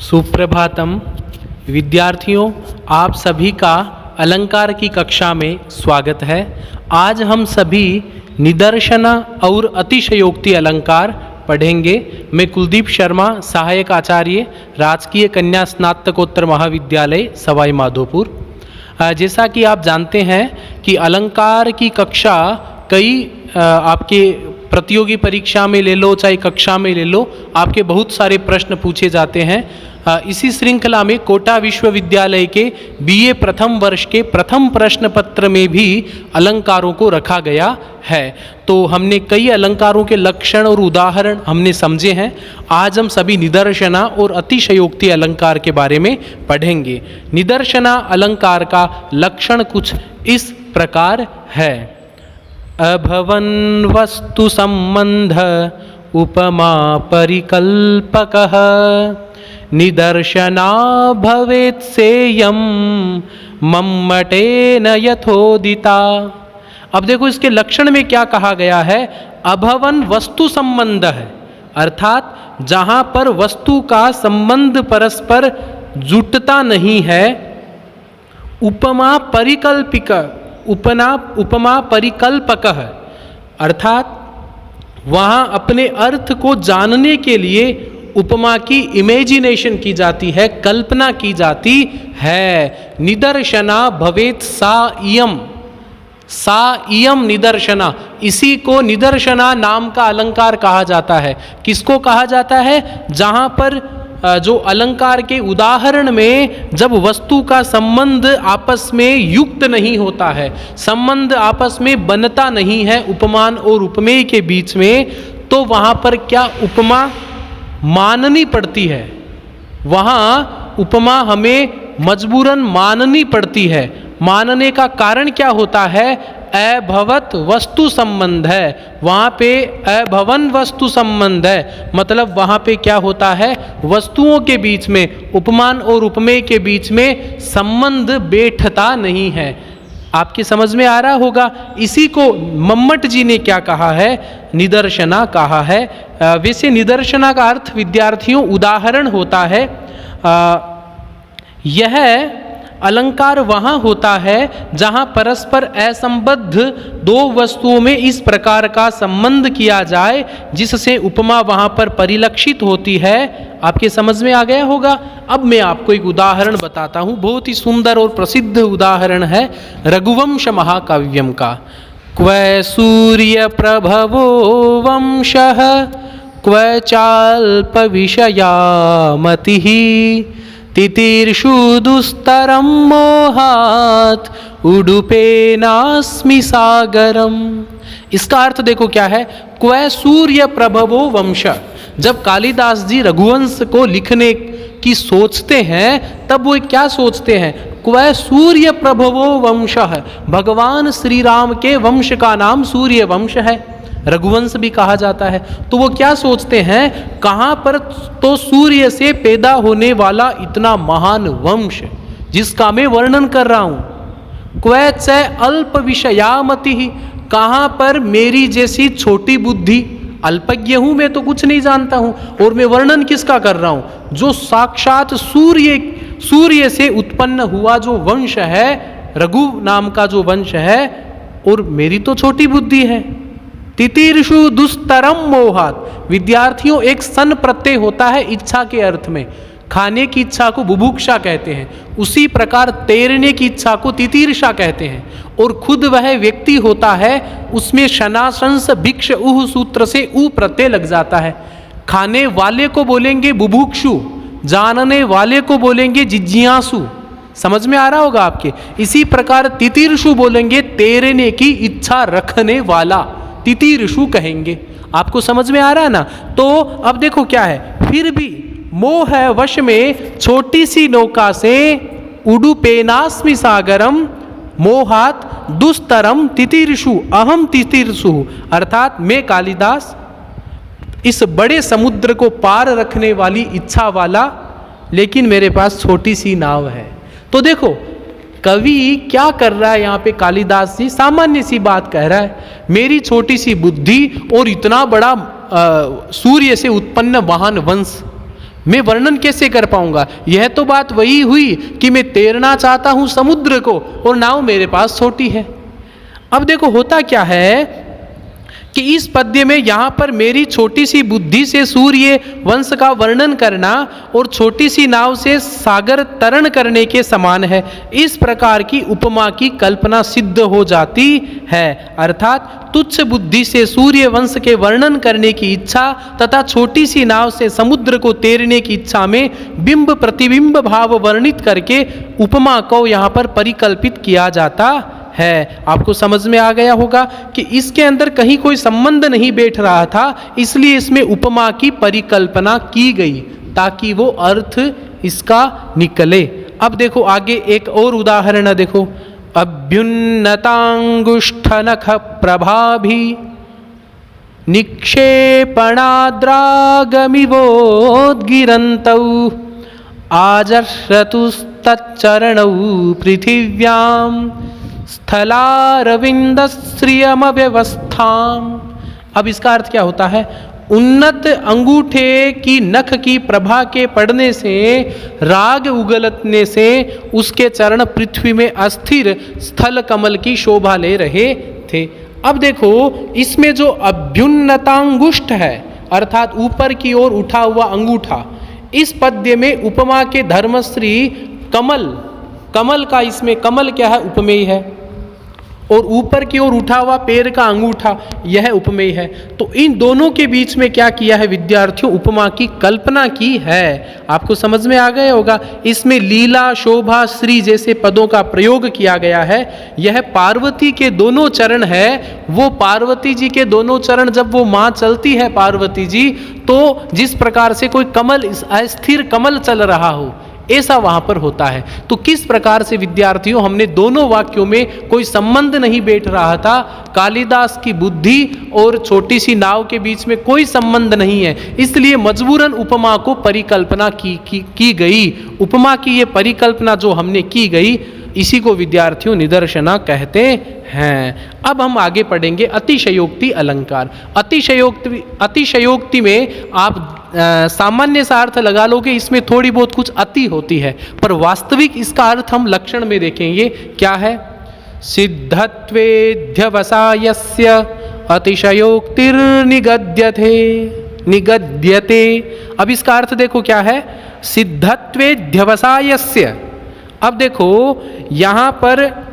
सुप्रभातम विद्यार्थियों, आप सभी का अलंकार की कक्षा में स्वागत है। आज हम सभी निदर्शन और अतिशयोक्ति अलंकार पढ़ेंगे। मैं कुलदीप शर्मा, सहायक आचार्य, राजकीय कन्या स्नातकोत्तर महाविद्यालय सवाई माधोपुर। जैसा कि आप जानते हैं कि अलंकार की कक्षा कई आपके प्रतियोगी परीक्षा में ले लो चाहे कक्षा में ले लो, आपके बहुत सारे प्रश्न पूछे जाते हैं। इसी श्रृंखला में कोटा विश्वविद्यालय के बीए प्रथम वर्ष के प्रथम प्रश्न पत्र में भी अलंकारों को रखा गया है। तो हमने कई अलंकारों के लक्षण और उदाहरण हमने समझे हैं। आज हम सभी निदर्शना और अतिशयोक्ति अलंकार के बारे में पढ़ेंगे। निदर्शना अलंकार का लक्षण कुछ इस प्रकार है। अभवन वस्तु संबंध उपमा परिकल्पकः निदर्शना भवेत् सेयं मम्मटेन यथोदिता। अब देखो इसके लक्षण में क्या कहा गया है। अभवन वस्तु संबंध है, अर्थात जहाँ पर वस्तु का संबंध परस्पर जुटता नहीं है। उपमा परिकल्पिक उपमा परिकल्पक है, अर्थात वहाँ अपने अर्थ को जानने के लिए उपमा की इमेजिनेशन की जाती है, कल्पना की जाती है। निदर्शना भवेत् सा इयम निदर्शना, इसी को निदर्शना नाम का अलंकार कहा जाता है। किसको कहा जाता है? जहाँ पर जो अलंकार के उदाहरण में जब वस्तु का संबंध आपस में युक्त नहीं होता है, संबंध आपस में बनता नहीं है उपमान और उपमेय के बीच में, तो वहाँ पर क्या उपमा माननी पड़ती है। वहाँ उपमा हमें मजबूरन माननी पड़ती है। मानने का कारण क्या होता है? अभवत वस्तु संबंध है। वहाँ पे अभवन वस्तु संबंध है, मतलब वहाँ पे क्या होता है? वस्तुओं के बीच में, उपमान और उपमेय के बीच में संबंध बैठता नहीं है। आपकी समझ में आ रहा होगा। इसी को मम्मट जी ने क्या कहा है? निदर्शना कहा है। वैसे निदर्शना का अर्थ विद्यार्थियों उदाहरण होता है। यह अलंकार वहाँ होता है जहाँ परस्पर असंबद्ध दो वस्तुओं में इस प्रकार का संबंध किया जाए जिससे उपमा वहाँ पर परिलक्षित होती है। आपके समझ में आ गया होगा। अब मैं आपको एक उदाहरण बताता हूँ, बहुत ही सुंदर और प्रसिद्ध उदाहरण है रघुवंश महाकाव्यम का। क्व सूर्य प्रभवो वंशः क्व चाल्प विषया मतिः तितीर्षु दुस्तरं मोहात् उडुपेनास्मि सागरम। इसका अर्थ देखो क्या है। क्व सूर्य प्रभवो वंश, जब कालिदास जी रघुवंश को लिखने की सोचते हैं तब वो क्या सोचते हैं? क्व सूर्य प्रभवो वंश है, भगवान श्री राम के वंश का नाम सूर्य वंश है, रघुवंश भी कहा जाता है। तो वो क्या सोचते हैं? कहाँ पर तो सूर्य से पैदा होने वाला इतना महान वंश जिसका मैं वर्णन कर रहा हूँ। क्व च अल्प विषयामति, कहाँ पर मेरी जैसी छोटी बुद्धि, अल्पज्ञ हूँ मैं, तो कुछ नहीं जानता हूँ, और मैं वर्णन किसका कर रहा हूँ? जो साक्षात सूर्य से उत्पन्न हुआ जो वंश है, रघु नाम का जो वंश है, और मेरी तो छोटी बुद्धि है। तितीर्षु दुस्तरम मोहात, विद्यार्थियों एक सन प्रत्यय होता है इच्छा के अर्थ में। खाने की इच्छा को बुभुक्षा कहते हैं, उसी प्रकार तैरने की इच्छा को तितीर्षा कहते हैं। और खुद वह व्यक्ति होता है, उसमें शनाशंस भिक्ष उह सूत्र से उ प्रत्यय लग जाता है। खाने वाले को बोलेंगे बुभुक्षु, जानने वाले को बोलेंगे जिज्ञासु। समझ में आ रहा होगा आपके। इसी प्रकार तितीर्षु बोलेंगे तैरने की इच्छा रखने वाला, तितीर्षु कहेंगे। आपको समझ में आ रहा है ना। तो अब देखो क्या है, फिर भी मोह वश में छोटी सी नौका से उडुपेनास्मि सागरम मोहात दुस्तरम तितीर्षु अहम तितीर्षु, अर्थात मैं कालिदास इस बड़े समुद्र को पार रखने वाली इच्छा वाला, लेकिन मेरे पास छोटी सी नाव है। तो देखो कवि क्या कर रहा है यहाँ पे। कालिदास जी सामान्य सी बात कह रहा है, मेरी छोटी सी बुद्धि और इतना बड़ा सूर्य से उत्पन्न महान वंश, मैं वर्णन कैसे कर पाऊंगा? यह तो बात वही हुई कि मैं तैरना चाहता हूं समुद्र को और नाव मेरे पास छोटी है। अब देखो होता क्या है कि इस पद्य में यहां पर मेरी छोटी सी बुद्धि से सूर्य वंश का वर्णन करना और छोटी सी नाव से सागर तरण करने के समान है। इस प्रकार की उपमा की कल्पना सिद्ध हो जाती है। अर्थात तुच्छ बुद्धि से सूर्य वंश के वर्णन करने की इच्छा तथा छोटी सी नाव से समुद्र को तैरने की इच्छा में बिंब प्रतिबिंब भाव वर्णित करके उपमा को यहाँ पर परिकल्पित किया जाता है। आपको समझ में आ गया होगा कि इसके अंदर कहीं कोई संबंध नहीं बैठ रहा था, इसलिए इसमें उपमा की परिकल्पना की गई ताकि वो अर्थ इसका निकले। अब देखो आगे एक और उदाहरण देखो, अभ्युन्नतांगुष्ठनख प्रभाभि निक्षेपणाद्रागमिवोद्गिरन्तौ आजर्षतुस्तच्चरणौ पृथिव्यां स्थलारविंदश्रियमव्यवस्थाम। अब इसका अर्थ क्या होता है? उन्नत अंगूठे की नख की प्रभा के पड़ने से, राग उगलने से उसके चरण पृथ्वी में अस्थिर स्थल कमल की शोभा ले रहे थे। अब देखो इसमें जो अभ्युन्नतांगुष्ठ है अर्थात ऊपर की ओर उठा हुआ अंगूठा, इस पद्य में उपमा के धर्मश्री कमल का, इसमें कमल क्या है? उपमेय है। और ऊपर की ओर उठा हुआ पैर का अंगूठा यह उपमेय है। तो इन दोनों के बीच में क्या किया है विद्यार्थियों? उपमा की कल्पना की है। आपको समझ में आ गया होगा। इसमें लीला, शोभा, श्री जैसे पदों का प्रयोग किया गया है। यह पार्वती के दोनों चरण है। वो पार्वती जी के दोनों चरण जब वो माँ चलती है पार्वती जी, तो जिस प्रकार से कोई कमल, अस्थिर कमल चल रहा हो, ऐसा वहां पर होता है। तो किस प्रकार से विद्यार्थियों हमने दोनों वाक्यों में कोई संबंध नहीं बैठ रहा था। कालिदास की बुद्धि और छोटी सी नाव के बीच में कोई संबंध नहीं है, इसलिए मजबूरन उपमा को परिकल्पना की गई। उपमा की ये परिकल्पना जो हमने की गई, इसी को विद्यार्थियों निदर्शना कहते हैं। अब हम आगे पढ़ेंगे अतिशयोक्ति अलंकार। अतिशयोक्ति में आप सामान्य सा अर्थ लगा लोगे, इसमें थोड़ी बहुत कुछ अति होती है, पर वास्तविक इसका अर्थ हम लक्षण में देखेंगे क्या है। सिद्धत्वेध्यवसायस्य निगद्यते। अब इसका अर्थ देखो क्या है, सिद्धत्वेध्यवसायस्य। अब देखो यहां पर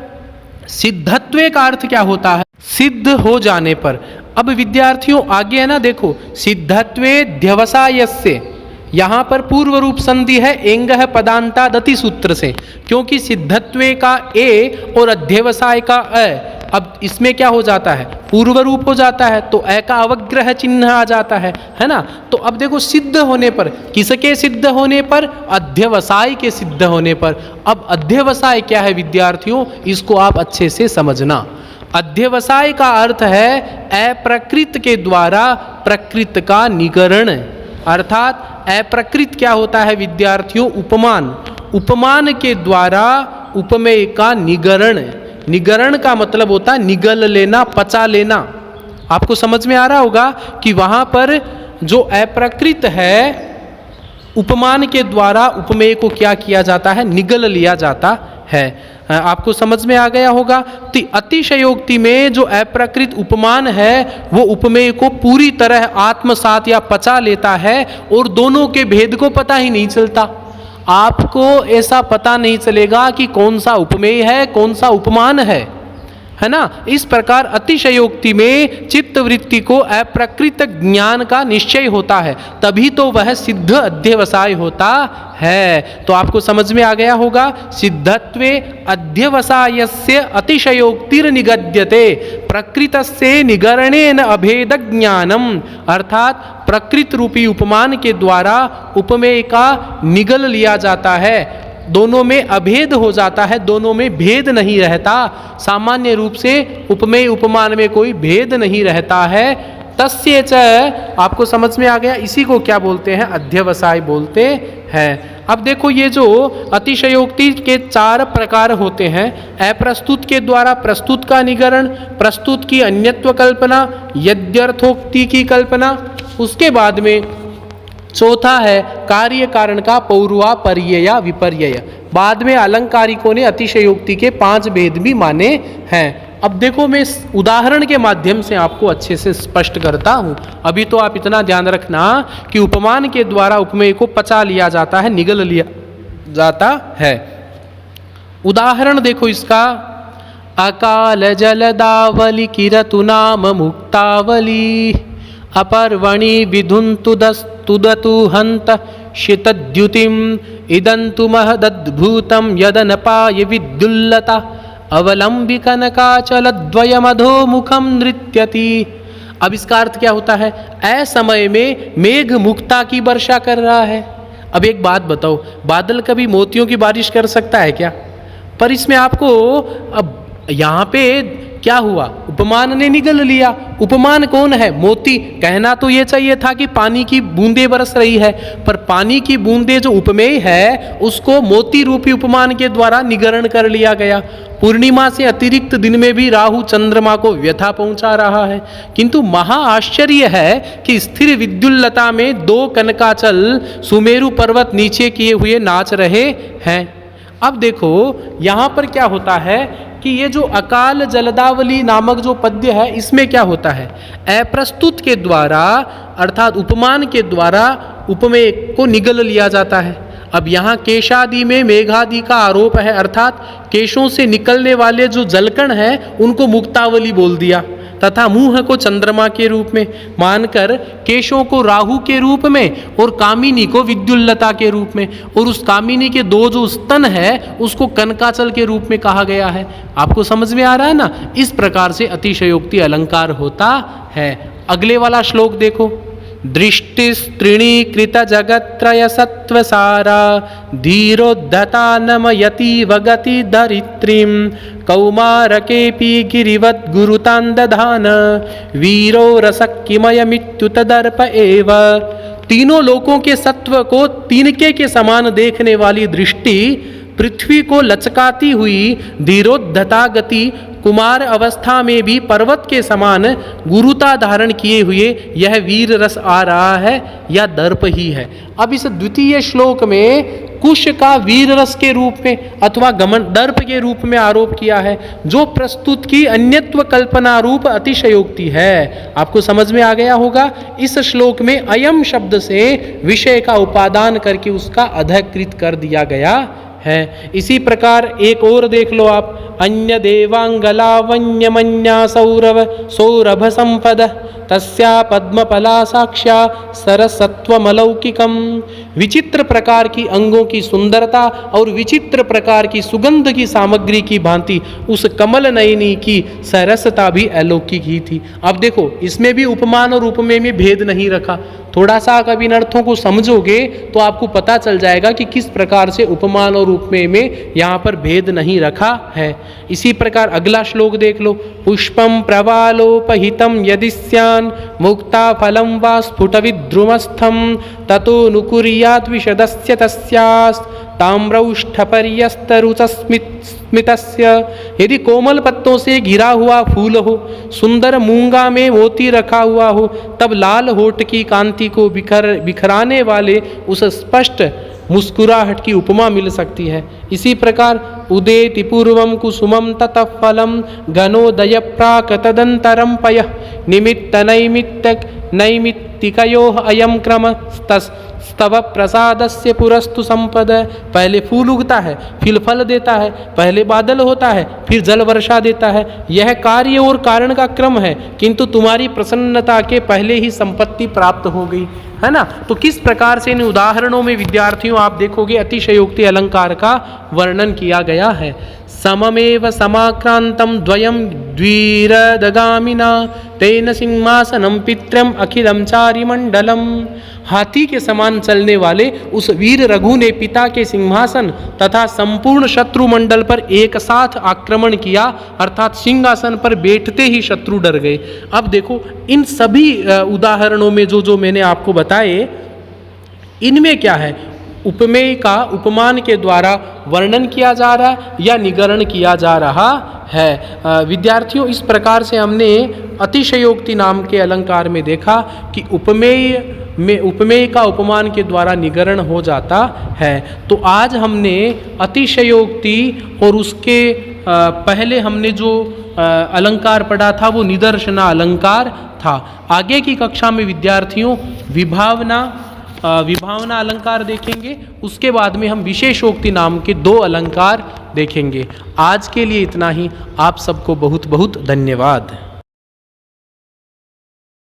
सिद्धत्व का अर्थ क्या होता है? सिद्ध हो जाने पर। अब विद्यार्थियों आगे है ना, देखो सिद्धत्वेध्यवसायस्य, यहां पर पूर्व रूप संधि है एंगः पदांतादति सूत्र से, क्योंकि सिद्धत्वे का ए और अध्यवसाय का अ। अब इसमें क्या हो जाता है? पूर्व रूप हो जाता है, तो अ का अवग्रह चिन्ह आ जाता है ना। तो अब देखो सिद्ध होने पर, किसके सिद्ध होने पर? अध्यवसाय के सिद्ध होने पर। अब अध्यवसाय क्या है विद्यार्थियों, इसको आप अच्छे से समझना। अध्यवसाय का अर्थ है अप्रकृत के द्वारा प्रकृत का निगरण। अर्थात अप्रकृत क्या होता है विद्यार्थियों? उपमान। उपमान के द्वारा उपमेय का निगरण। निगरण का मतलब होता है निगल लेना, पचा लेना। आपको समझ में आ रहा होगा कि वहां पर जो अप्रकृत है, उपमान के द्वारा उपमेय को क्या किया जाता है? निगल लिया जाता है। आपको समझ में आ गया होगा। तो अतिशयोक्ति में जो अप्रकृत उपमान है वो उपमेय को पूरी तरह आत्मसात या पचा लेता है और दोनों के भेद को पता ही नहीं चलता। आपको ऐसा पता नहीं चलेगा कि कौन सा उपमेय है, कौन सा उपमान है ना। इस प्रकार अतिशयोक्ति में चित्त वृत्ति को अप्रकृत ज्ञान का निश्चय होता है, तभी तो वह सिद्ध अध्यवसाय होता है। तो आपको समझ में आ गया होगा। सिद्धत्वे अध्यवसायस्य अतिशयोक्तिर्निगद्यते प्रकृतस्य निगरणेन अभेद ज्ञानम। अर्थात प्रकृत रूपी उपमान के द्वारा उपमेय का निगल लिया जाता है, दोनों में अभेद हो जाता है, दोनों में भेद नहीं रहता। सामान्य रूप से उपमेय उपमान में कोई भेद नहीं रहता है। तस्य च, आपको समझ में आ गया। इसी को क्या बोलते हैं? अध्यवसाय बोलते हैं। अब देखो ये जो अतिशयोक्ति के 4 प्रकार होते हैं। अप्रस्तुत के द्वारा प्रस्तुत का निगरण, प्रस्तुत की अन्यत्व कल्पना, यद्यर्थोक्ति की कल्पना, उसके बाद में चौथा है कार्य कारण का पौर्वापर्य या विपर्यय। बाद में अलंकारिकों ने अतिशयोक्ति के 5 भेद भी माने हैं। अब देखो मैं इस उदाहरण के माध्यम से आपको अच्छे से स्पष्ट करता हूं। अभी तो आप इतना ध्यान रखना कि उपमान के द्वारा उपमेय को पचा लिया जाता है, निगल लिया जाता है। उदाहरण देखो इसका, अकाल जलदावली किरतु नाम मुक्तावली अपर्वणि विधुन्तुदतु हन्त शितद्युतिम इदन्तु महदद्भुतं यदनपाय विद्युल्लता अवलंबि कनकाचलद्वयमधो मुखम नृत्यति। अब इसका अर्थ क्या होता है? असमय में मेघ मुक्ता की वर्षा कर रहा है। अब एक बात बताओ, बादल कभी मोतियों की बारिश कर सकता है क्या? पर इसमें आपको अब यहाँ पे क्या हुआ, उपमान ने निगल लिया। उपमान कौन है? मोती। कहना तो ये चाहिए था कि पानी की बूंदें बरस रही है, पर पानी की बूंदें जो उपमेय है उसको मोती रूपी उपमान के द्वारा निगरण कर लिया गया। पूर्णिमा से अतिरिक्त दिन में भी राहु चंद्रमा को व्यथा पहुंचा रहा है, किंतु महा आश्चर्य है कि स्थिर विद्युल्लता में 2 कनकाचल सुमेरु पर्वत नीचे किए हुए नाच रहे हैं। अब देखो यहाँ पर क्या होता है कि ये जो अकाल जलदावली नामक जो पद्य है, इसमें क्या होता है, अप्रस्तुत के द्वारा अर्थात उपमान के द्वारा उपमेय को निगल लिया जाता है। अब यहाँ केशादि में मेघादि का आरोप है, अर्थात केशों से निकलने वाले जो जलकण हैं उनको मुक्तावली बोल दिया, तथा मुंह को चंद्रमा के रूप में मानकर केशों को राहु के रूप में और कामिनी को विद्युल्लता के रूप में, और उस कामिनी के 2 जो स्तन है उसको कनकाचल के रूप में कहा गया है। आपको समझ में आ रहा है ना? इस प्रकार से अतिशयोक्ति अलंकार होता है। अगले वाला श्लोक देखो, दृष्टिस्त्रीणीकृत जगत्त्रय सत्वसारा धीरोद्धता नमयति वगति धरित्रीं कौमारकेऽपि गिरिवद् गुरुतान् दधान वीरो रसकिमयमित्युत दर्प एव। तीनों लोकों के सत्व को तिनके के समान देखने वाली दृष्टि, पृथ्वी को लचकाती हुई धीरोद्धता गति, कुमार अवस्था में भी पर्वत के समान गुरुता धारण किए हुए यह वीर रस आ रहा है या दर्प ही है। अब इस द्वितीय श्लोक में कुश का वीर रस के रूप में अथवा गमन दर्प के रूप में आरोप किया है, जो प्रस्तुत की अन्यत्व कल्पना रूप अतिशयोक्ति है। आपको समझ में आ गया होगा। इस श्लोक में अयम शब्द से विषय का उपादान करके उसका अधकृत कर दिया गया है। इसी प्रकार एक और देख लो आप, अन्य देवांगलावण्यमन्या सौरभ संपद तस्या पद्मफला साक्ष्या सरसत्वमलौकिकम। विचित्र प्रकार की अंगों की सुंदरता और विचित्र प्रकार की सुगंध की सामग्री की भांति उस कमल नयनी की सरसता भी अलौकिक ही थी। अब देखो इसमें भी उपमान और उपमेय में भेद नहीं रखा। थोड़ा सा कभी इन अर्थों को समझोगे तो आपको पता चल जाएगा कि किस प्रकार से उपमान और उपमेय में यहाँ पर भेद नहीं रखा है। इसी प्रकार अगला श्लोक देख लो, पुष्पम प्रवालोपहितम यदि स्यान् मुक्ता फलम वा स्फुटविद्रुमस्थम ततो नुकुर्यात् विशदस्य तस्यास् ताम्रौष्ठपर्यस्तरुचस्मितस्य। यदि कोमल पत्तों से घिरा हुआ फूल हो, सुंदर मूंगा में मोती रखा हुआ हो, तब लाल होठ की कांति को बिखराने वाले उस स्पष्ट मुस्कुराहट की उपमा मिल सकती है। इसी प्रकार उदेति पूर्वम कुसुमम ततः फलम घनोदय प्राक तदंतरम पयः निमित्त नैमित्तिकयोः अयम क्रम स्तव प्रसादस्य पुरस्तु संपद। पहले फूल उगता है, फिर फल देता है, पहले बादल होता है, फिर जल वर्षा देता है। यह कार्य और कारण का क्रम है, किंतु तुम्हारी प्रसन्नता के पहले ही संपत्ति प्राप्त हो गई है ना। तो किस प्रकार से इन उदाहरणों में विद्यार्थियों आप देखोगे अतिशयोक्ति अलंकार का वर्णन किया गया है। सममेव समाक्रांतम द्वयम द्विरदगामिना तेन सिंहासनम पित्रम अखिलम चारिमंडलम। हाथी के समान चलने वाले उस वीर रघु ने पिता के सिंहासन तथा संपूर्ण शत्रु मंडल पर एक साथ आक्रमण किया, अर्थात सिंहासन पर बैठते ही शत्रु डर गए। अब देखो इन सभी उदाहरणों में जो मैंने आपको बताए, इनमें क्या है, उपमेय का उपमान के द्वारा वर्णन किया जा रहा है या निगरण किया जा रहा है। विद्यार्थियों, इस प्रकार से हमने अतिशयोक्ति नाम के अलंकार में देखा कि उपमेय का उपमान के द्वारा निगरण हो जाता है। तो आज हमने अतिशयोक्ति और उसके पहले हमने जो अलंकार पढ़ा था वो निदर्शना अलंकार था। आगे की कक्षा में विद्यार्थियों विभावना अलंकार देखेंगे, उसके बाद में हम विशेषोक्ति नाम के 2 अलंकार देखेंगे। आज के लिए इतना ही। आप सबको बहुत बहुत धन्यवाद।